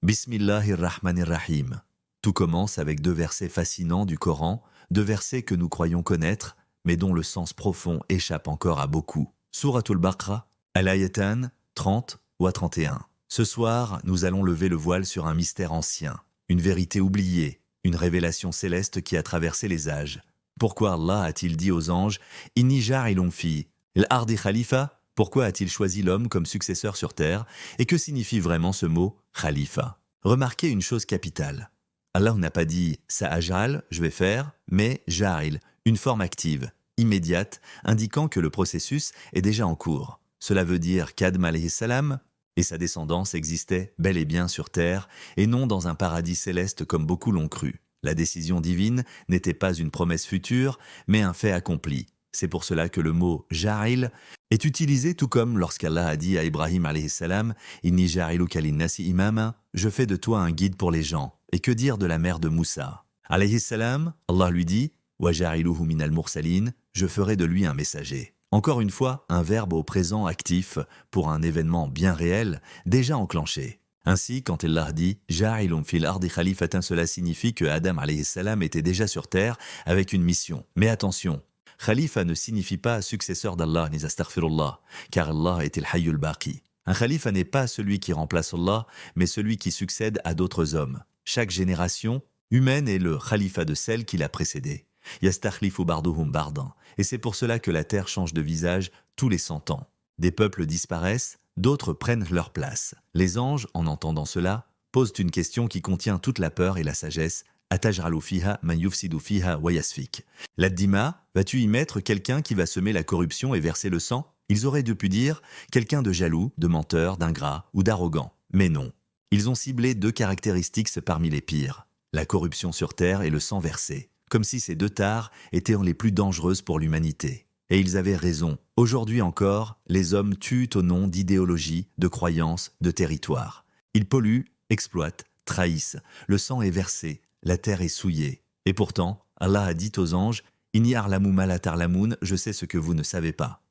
Bismillahirrahmanirrahim. Tout commence avec deux versets fascinants du Coran, deux versets que nous croyons connaître, mais dont le sens profond échappe encore à beaucoup. Souratul Baqara, Al-Ayatan, 30 ou à 31. Ce soir, nous allons lever le voile sur un mystère ancien, une vérité oubliée, une révélation céleste qui a traversé les âges. Pourquoi Allah a-t-il dit aux anges « Inni ja'ilun fi al-ardi khalifa » Pourquoi a-t-il choisi l'homme comme successeur sur terre? Et que signifie vraiment ce mot « khalifa » Remarquez une chose capitale. Allah n'a pas dit « sa'aj'al », je vais faire, mais « ja'il », une forme active, immédiate, indiquant que le processus est déjà en cours. Cela veut dire qu'Adam alayhi salam et sa descendance existaient bel et bien sur terre, et non dans un paradis céleste comme beaucoup l'ont cru. La décision divine n'était pas une promesse future, mais un fait accompli. C'est pour cela que le mot « ja'il » est utilisé tout comme lorsqu'Allah a dit à Ibrahim alayhi salam « Inni ja'iluka linnasi imama » « Je fais de toi un guide pour les gens. » Et que dire de la mère de Moussa alayhi salam, Allah lui dit « Wa ja'iluhu minal mursalin » « Je ferai de lui un messager. » Encore une fois, un verbe au présent actif pour un événement bien réel, déjà enclenché. Ainsi, quand Allah dit « Ja'ilun fil ardi khalifatan » cela signifie que Adam alayhi salam était déjà sur terre avec une mission. Mais attention, Khalifa ne signifie pas successeur d'Allah ni astaghfirullah, car Allah est el-hayyul baqi. Un khalifa n'est pas celui qui remplace Allah, mais celui qui succède à d'autres hommes. Chaque génération humaine est le khalifa de celle qui l'a précédée. Yastakhlifu barduhum bardan. Et c'est pour cela que la terre change de visage tous les 100 ans. Des peuples disparaissent, d'autres prennent leur place. Les anges, en entendant cela, posent une question qui contient toute la peur et la sagesse. Ataj'alu fiha man yufsidu fiha wa yasfik. L'addima, vas-tu y mettre quelqu'un qui va semer la corruption et verser le sang? Ils auraient dû dire quelqu'un de jaloux, de menteur, d'ingrat ou d'arrogant. Mais non. Ils ont ciblé deux caractéristiques parmi les pires. La corruption sur terre et le sang versé. Comme si ces deux tares étaient les plus dangereuses pour l'humanité. Et ils avaient raison. Aujourd'hui encore, les hommes tuent au nom d'idéologie, de croyances, de territoire. Ils polluent, exploitent, trahissent. Le sang est versé, la terre est souillée. Et pourtant, Allah a dit aux anges « Inni arlamu ma la tarlamoun, je sais ce que vous ne savez pas ».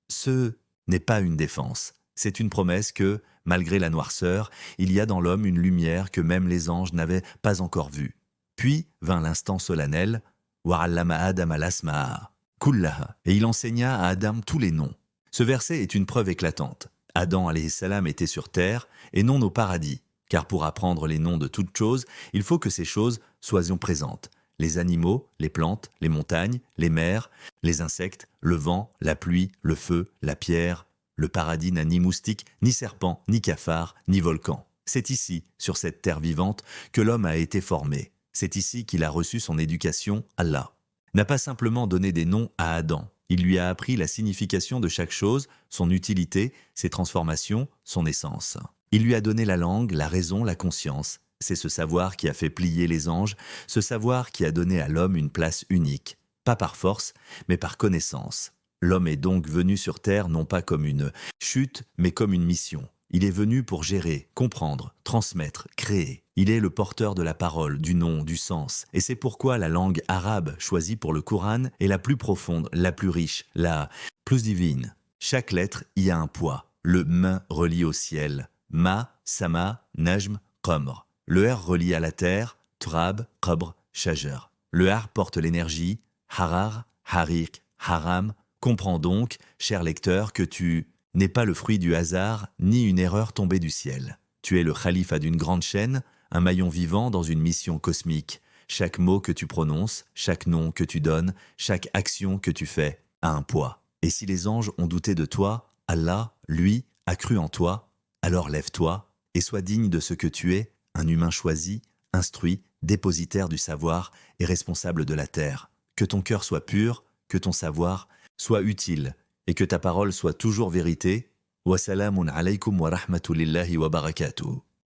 Ce n'est pas une défense. C'est une promesse que, malgré la noirceur, il y a dans l'homme une lumière que même les anges n'avaient pas encore vue. Puis vint l'instant solennel « Wa'allama Adam al-asma'a kullaha » et il enseigna à Adam tous les noms. Ce verset est une preuve éclatante. Adam alayhi salam était sur terre et non au paradis. Car pour apprendre les noms de toutes choses, il faut que ces choses soient présentes. Les animaux, les plantes, les montagnes, les mers, les insectes, le vent, la pluie, le feu, la pierre. Le paradis n'a ni moustique, ni serpent, ni cafard, ni volcan. C'est ici, sur cette terre vivante, que l'homme a été formé. C'est ici qu'il a reçu son éducation, Allah. N'a pas simplement donné des noms à Adam. Il lui a appris la signification de chaque chose, son utilité, ses transformations, son essence. Il lui a donné la langue, la raison, la conscience. C'est ce savoir qui a fait plier les anges, ce savoir qui a donné à l'homme une place unique, pas par force, mais par connaissance. L'homme est donc venu sur terre non pas comme une chute, mais comme une mission. Il est venu pour gérer, comprendre, transmettre, créer. Il est le porteur de la parole, du nom, du sens. Et c'est pourquoi la langue arabe choisie pour le Coran est la plus profonde, la plus riche, la plus divine. Chaque lettre y a un poids. Le M relie au ciel. Ma, Sama, Najm, Qamr. Le R relie à la terre, Trab, Qabr, Shajar. Le Har porte l'énergie, Harar, Harik, Haram. Comprends donc, cher lecteur, que tu n'es pas le fruit du hasard, ni une erreur tombée du ciel. Tu es le khalifa d'une grande chaîne, un maillon vivant dans une mission cosmique. Chaque mot que tu prononces, chaque nom que tu donnes, chaque action que tu fais a un poids. Et si les anges ont douté de toi, Allah, lui, a cru en toi, alors lève-toi et sois digne de ce que tu es, un humain choisi, instruit, dépositaire du savoir et responsable de la terre. Que ton cœur soit pur, que ton savoir soit utile et que ta parole soit toujours vérité. Wa salamun alaykum wa rahmatullahi wa barakatuh.